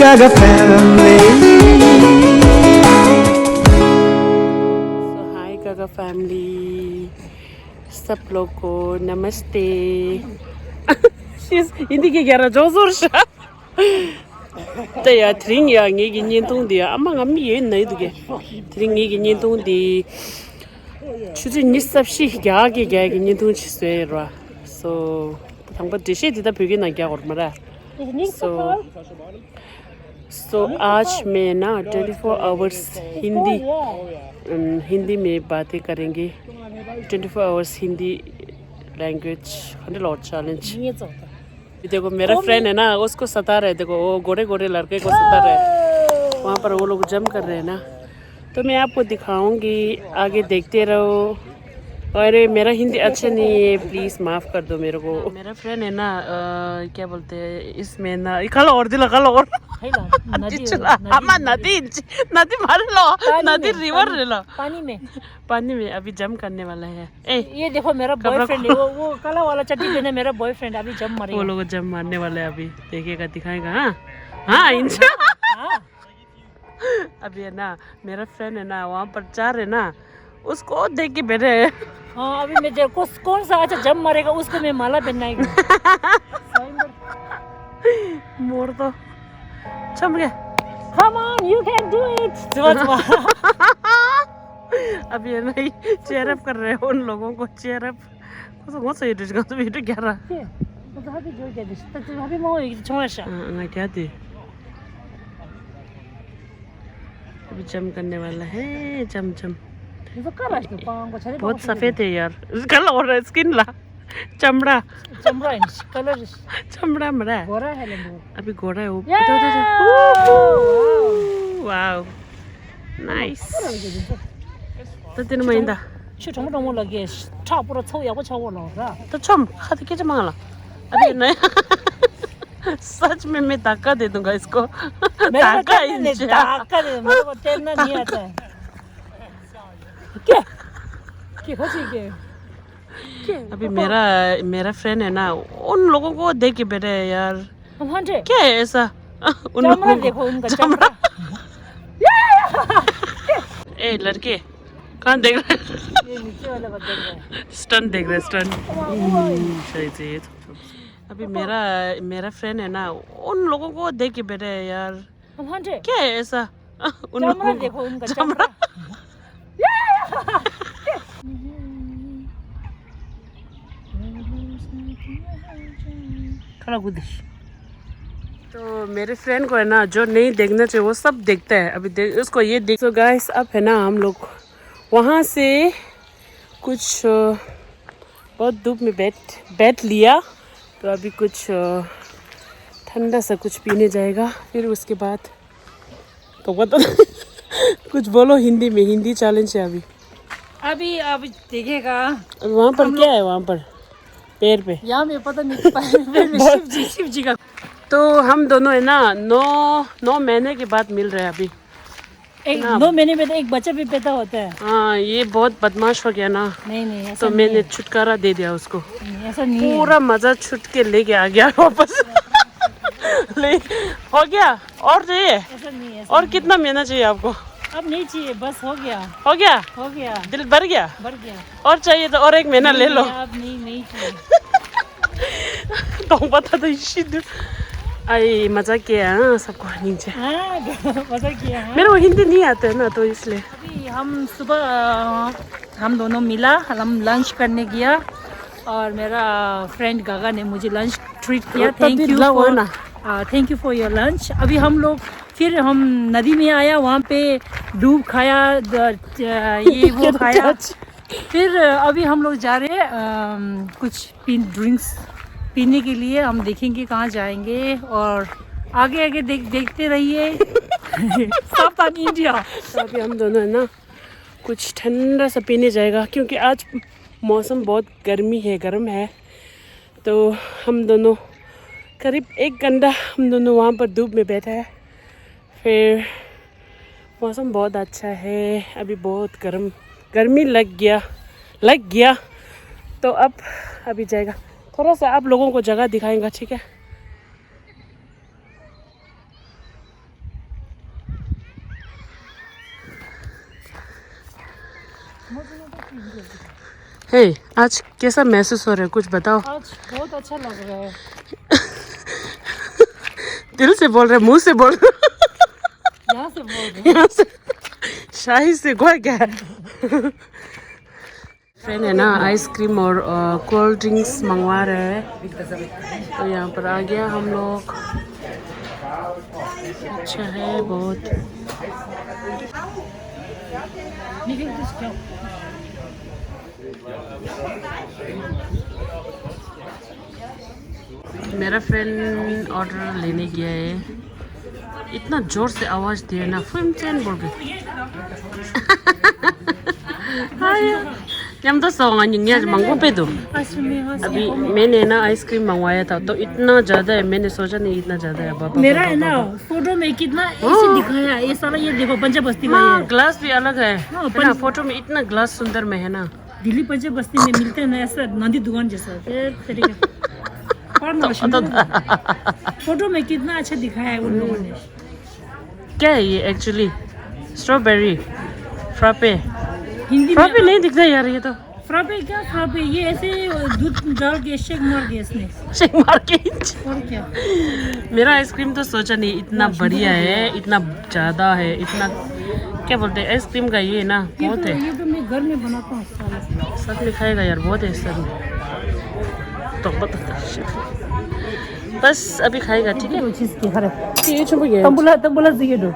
Gagafamily. So hi Gagafamily, सब लोग को नमस्ते. She's hindi ki gyara josor sha. Taya tring ya ngi gi nyin tung dia ama ngam ye nai du ge. Tring ngi gi nyin tung di. Chuji ni sap shi gya gi nyin tung chi se ra. So thang ba dishi di da pyoge na gya gor mara. So आज मैं ना 24 hours Hindi में बातें करेंगे. 24 hours Hindi language 100 challenge. देखो मेरा friend है ना, उसको सता रहे. देखो वो गोरे गोरे लड़के को सता रहे. वहाँ पर वो लोग जम कर रहे हैं ना, तो मैं आपको दिखाऊंगी. आगे देखते रहो. अरे मेरा हिंदी अच्छा नहीं है, प्लीज़ माफ़ कर दो मेरे को. मेरा फ्रेंड है ना, क्या बोलते हैं इसमें ना, कल और दिला कल और नदी मार लो, नदी रिवर ले लो. पानी में अभी जम करने वाला है. ये देखो मेरा बॉयफ्रेंड है, वो काला वाला चड्डी पहने मेरा बॉयफ्रेंड अभी जम मारेगा. वो लोग जम मारने वाले हैं अभी. देखिएगा, दिखाएगा. हाँ हाँ इंशाल्लाह. अभी है ना मेरा फ्रेंड है ना, वहाँ पर जा रहे ना, उसको देख के बैठे हैं. हाँ अभी मैं देखो कौन सा अच्छा जम मारेगा उसको मैं माला पहनाएगी. मोर तो चम गया. Come on, you can do it. अभी है ना चेयर अप कर रहे हैं उन लोगों को. चेयर अप 그거 सही 되지가 좀 이렇게 하라. तो अभी जो क्या दिस तो अभी मैं एक छोटा ना क्या दे. अभी जम करने वाला है. जम जम तो कर रहा है पांव को छड़े. बहुत सफेद है यार. कलर और स्किन ला. चमड़ा कलर चमड़ा मरा गोरा है लेंगे. अभी गोरा है वो. Wow nice. तो तीन महीना去什么动物了？给差不多抽也不超过了，是吧？ तो चम खाते के जमा ला. अभी नहीं. सच में मैं धक्का दे दूंगा इसको. धक्का दे मेरे को तैरना नहीं आता है. क्या हो गया? अभी मेरा फ्रेंड है ना, उन लोगों को देख के बैठे है यार. क्या है ऐसा उन लोगों को? देखो उनका चमड़ा. ए लड़के कहाँ देख रहे? ये नीचे वाला बंदा है. स्टन देख रहे स्टन. सही. अभी मेरा फ्रेंड है ना, उन लोगों को देख के बैठे है यार. क्या है ऐसा उन लोगों को? देखो उनका चमड़ा. तो मेरे फ्रेंड को है ना, जो नहीं देखना चाहिए वो सब देखता है. अभी उसको ये देख. तो गाइस अब है ना हम लोग वहाँ से कुछ बहुत धूप में बैठ लिया. तो अभी कुछ ठंडा सा कुछ पीने जाएगा. फिर उसके बाद तो कुछ बोलो हिंदी में. हिंदी चैलेंज है अभी देखिएगा. वहाँ पर क्या है? वहाँ पर पैर पे यहाँ में पता नहीं पैर में शिव जी का. तो हम दोनों है ना 9 महीने के बाद मिल रहे हैं अभी. एक 2 महीने में तो एक बच्चा भी पैदा होता है. हाँ ये बहुत बदमाश हो गया ना. नहीं ऐसा तो नहीं मैंने है. छुटकारा दे दिया उसको. ऐसा नहीं पूरा मजा छुट के लेके आ गया वापस. हो गया और चाहिए? ऐसा नहीं है. और कितना महीना चाहिए आपको? अब नहीं चाहिए, बस हो गया. हो गया दिल भर गया. और चाहिए तो और 1 महीना ले लो. अब नहीं चाहिए. तो पता तो इसी आई मजा किया. हाँ सबको नीचे. हाँ मजा किया. मेरे को हिंदी नहीं आता है ना, तो इसलिए. अभी हम सुबह हम दोनों मिला, हम लंच करने गया और मेरा फ्रेंड गागा ने मुझे लंच ट्रीट किया. Thank you for your lunch. अभी हम लोग फिर हम नदी में आया, वहाँ पे डूब खाया, ये वो खाया. फिर अभी हम लोग जा रहे हैं कुछ ड्रिंक्स पीने के लिए. हम देखेंगे कहाँ जाएंगे और आगे देखते रहिए. सावधान इंडिया. तो अभी हम दोनों है ना कुछ ठंडा सा पीने जाएगा, क्योंकि आज मौसम बहुत गर्म है. तो हम दोनों करीब 1 घंटा हम दोनों वहाँ पर धूप में बैठा है. फिर मौसम बहुत अच्छा है. अभी बहुत गर्मी लग गया. तो अब अभी जाएगा. थोड़ा सा आप लोगों को जगह दिखाएंगा, ठीक है? हे आज कैसा महसूस हो रहा है, कुछ बताओ। आज बहुत अच्छा लग रहा है। दिल से बोल रहे, मुंह से बोल रहे? यहाँ से बोल रहे यहाँ से शाही से कोई क्या है। फ्रेंड है ना आइसक्रीम और कोल्ड ड्रिंक्स मंगवा रहे हैं, तो यहाँ पर आ गया हम लोग। अच्छा है बहुत। मेरा फ्रेंड ऑर्डर लेने गया है, इतना जोर से आवाज दिया ना, फिल्म चैन बोल के। हम तो मंगो पे दो। अभी मैंने ना आइसक्रीम मंगवाया था तो इतना ज्यादा है, मैंने सोचा नहीं इतना ज्यादा है। बाबा मेरा है ना फोटो में कितना ऐसे दिखाया है, ये सारा ये देखो पंजाब बस्ती का ये ग्लास भी अलग है ना, फोटो में इतना ग्लास सुंदर में है ना। दिल्ली पंजाब बस्ती में मिलते हैं ना ऐसा नंदी दुकान जैसा फोटो में कितना अच्छा दिखाया है उन लोगों ने। क्या है ये actually? Strawberry frappe. Hindi frappe नहीं दिखता यार ये तो। फ्रापे क्या फ्रापे, ये ऐसे दूध डाल के शेक मार के इसने शेक मार के। और क्या। मेरा आइसक्रीम तो सोचा नहीं इतना बढ़िया है, इतना ज़्यादा है, इतना क्या बोलते हैं आइसक्रीम का ये ना बहुत है। ये तो मैं घर में बनाता हूँ। साथ में खाएगा यार, बहुत है सर तो बस अभी खाएगा ठीक है। ये तंबुला तंबुला दिए दो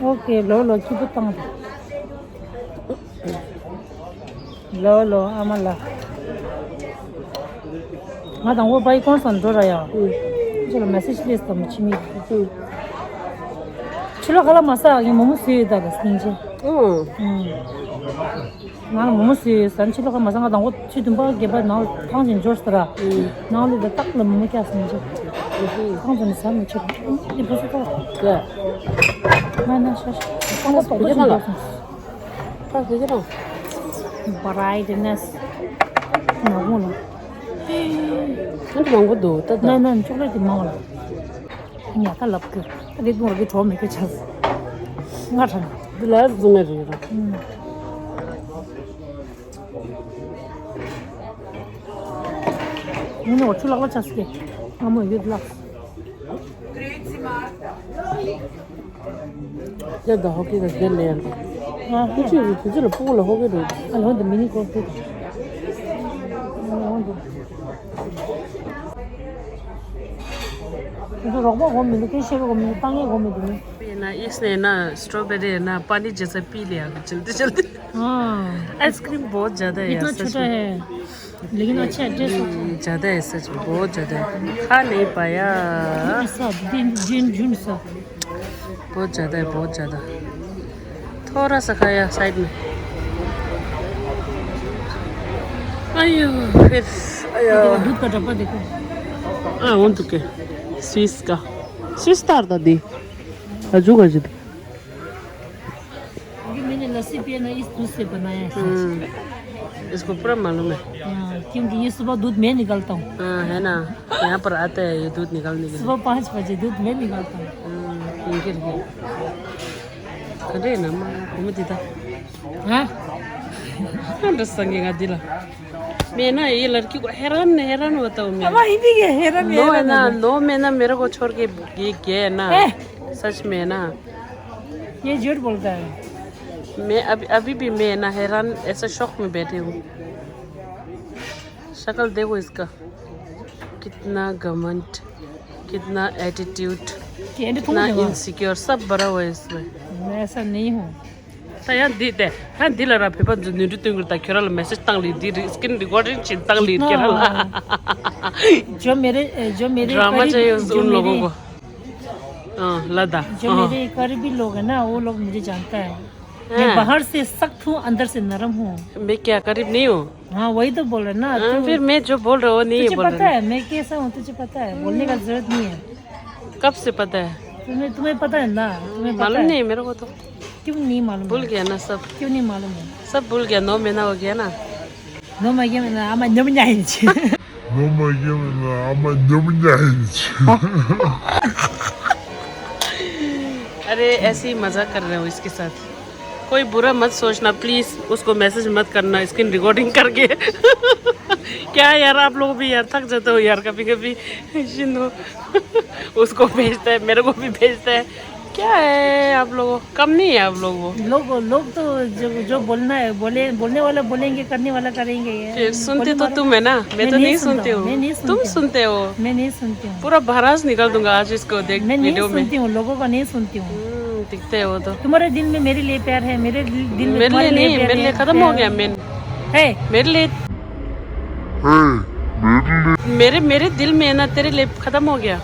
ओके लो लो चिबुतंग लो लो amala ngada ngo bai kon san dora ya जो मैसेज लिस्ट तो मुझे मिल चलो कल मसा ये मोमो से दादा स्निंजे ना मोमो से सान चलो कल मसा ngada ngo चिदुं बा के बा ना थांजिन जोस्टरा ना ले द तक ल मोमो क्या स्निंजे थांजिन सान मुझे ये बस तो क्या ना ना शाश थांगा तो बस ना था दे ना ब्राइटनेस ना बोलो मंगो दो नहीं नहीं chocolate मंगो nhà ta lập kìa, ta đi mua cái chỗ mấy cái chân, ngắt rồi, lá dùng này rồi. nhưng mà chú lắc nó chặt kìa, không muốn biết lắc. giờ đó họ kia là cái liền, cái chuyện là phụ là họ cái rồi. anh nói từ mini coffee. 이거 로봇 오면 이렇게 쉐고 오면 땅에 오면 되네. ना इसने ना strawberry है ना पानी जैसा P लिया चलते चलते। आइसक्रीम बहुत ज़्यादा है इतना छोटा है लेकिन अच्छा है ज़्यादा है सच में बहुत ज़्यादा है, खा नहीं पाया बहुत ज़्यादा है बहुत ज़्यादा, थोड़ा सा खाया साइड में। अयो फिर दूध का डब्बा देखो उन के स्विस का स्विस तार दादी अजूगा जी मैंने लस्सी पिया ना इस दूध से बनाया है। इसको पूरा मालूम है क्योंकि ये सुबह दूध मैं निकालता हूँ। है ना, यहाँ पर आते हैं ये दूध निकालने के लिए सुबह 5 बजे दूध मैं निकालता हूँ। कदे ना मैं दीदा हाँ अंदर संगेगा दिला मैं ना ये लड़की को हैरान होता हूँ मैं। नो मैं ना मेरे को छोड़ के ये गया ना सच में ना, ये झूठ बोलता है। मैं अभी भी मैं ना हैरान ऐसा शौक में बैठे हूँ। शक्ल देखो इसका, कितना घमंड, कितना एटीट्यूड, कितना इनसिक्योर, सब भरा हुआ है इसमें। मैं ऐसा नहीं हूँ। Saya di deh, kan di lara pepa junior itu yang kita kira message tang lead di skin recording tang lead kira lah. जो मेरे ड्रामा चाहिए उन लोगों को। लदा जो मेरे करीबी लोग हैं ना वो लोग मुझे जानता है। मैं बाहर से सख्त हूँ, अंदर से नरम हूँ। मैं क्या करीब नहीं हूँ? हाँ वही तो बोल रहे ना। फिर मैं जो बोल रहा हूँ नहीं तुझे बोल पता रहा है मैं कैसा हूँ, तुझे पता है, बोलने का जरूरत नहीं है। कब से पता है? तुम्हें पता है ना, तुम्हें पता मालूम है। नहीं मेरे को तो। क्यों नहीं मालूम? भूल गया ना सब। क्यों नहीं मालूम है? सब भूल गया, 9 महीना हो गया ना। 9 महीने में आमा नम नहीं छी। अरे ऐसे ही मजाक कर रहे हो इसके साथ। कोई बुरा मत सोचना प्लीज, उसको मैसेज मत करना स्क्रीन रिकॉर्डिंग करके। क्या यार आप लोग भी यार थक जाते हो यार कभी कभी। शिंदो उसको भेजता है, मेरे को भी भेजता है। क्या है आप लोगों, कम नहीं है आप लोगों। लोग तो जो बोलना है बोलने वाला बोलेंगे, करने वाला करेंगे। फिर सुनते तो तुम है ना, मैं तो नहीं सुनती हूँ। तुम सुनते हो। मैं नहीं सुनती हूँ। पूरा भरास निकाल दूंगा आज इसको देख मैं नहीं वीडियो में। सुनती हूँ, लोगों का नहीं सुनती हूँ। दिखते हो तो। तुम्हारे दिल में मेरे लिए प्यार है, मेरे दिल में मेरे लिए नहीं, प्यार मेरे लिए है। खत्म हो गया। है मेरे लिए मेरे दिल में है ना, तेरे लिए खत्म हो गया।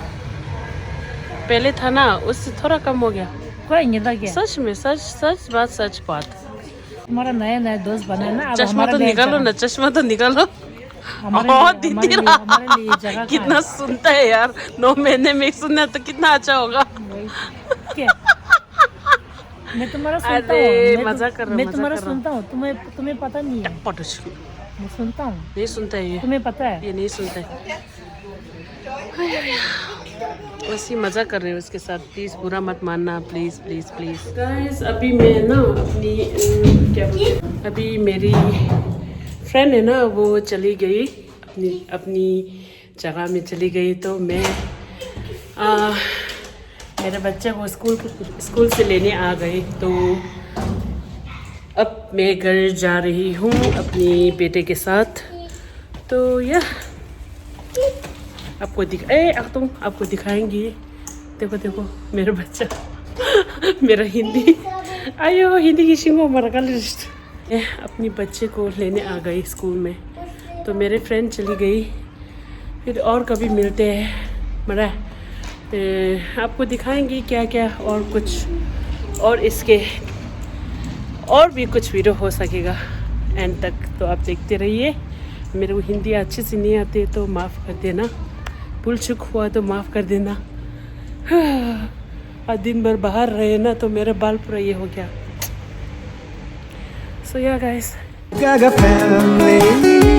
पहले था ना, उससे थोड़ा कम हो गया। कोई नहीं था क्या? सच में, सच बात। तुम्हारा नया दोस्त बना है ना, अब चश्मा तो निकालो ना, चश्मा तो निकालो। दीदी हमारे लिए जगह कितना सुनता है यार, 9 महीने में सुनना तो कितना अच्छा होगा। मैं तुम्हारा सुनता अरे हूँ, मजाक कर रहा हूँ, मैं तुम्हारा सुनता हूँ। तुम्हें पता नहीं है। मैं सुनता हूँ। नहीं सुनता है ये, तुम्हें पता है। ये नहीं सुनता है। वैसे मजा कर रहे हो इसके साथ, प्लीज बुरा मत मानना, प्लीज प्लीज प्लीज। गाइस अभी मैं ना अपनी क्या बोलते, अभी मेरी फ्रेंड है ना वो चली गई, अपनी जगह में चली गई। तो मैं मेरे बच्चे को स्कूल से लेने आ गई। तो अब मैं घर जा रही हूँ अपनी बेटे के साथ। तो यह आपको दिखाएंगी। देखो मेरा बच्चा। मेरा हिंदी आयो हिंदी की शिंगो मरकलिस्ट। अपनी बच्चे को लेने आ गई स्कूल में। तो मेरे फ्रेंड चली गई, फिर और कभी मिलते हैं। मरा आपको दिखाएंगी क्या क्या और कुछ, और इसके और भी कुछ वीडियो हो सकेगा एंड तक। तो आप देखते रहिए। मेरे को हिंदी अच्छे से नहीं आती तो माफ़ कर देना, भूल चुक हुआ तो माफ़ कर देना। आज दिन भर बाहर रहे ना तो मेरा बाल पूरा ये हो गया। सो या गाइस, Gagafamily.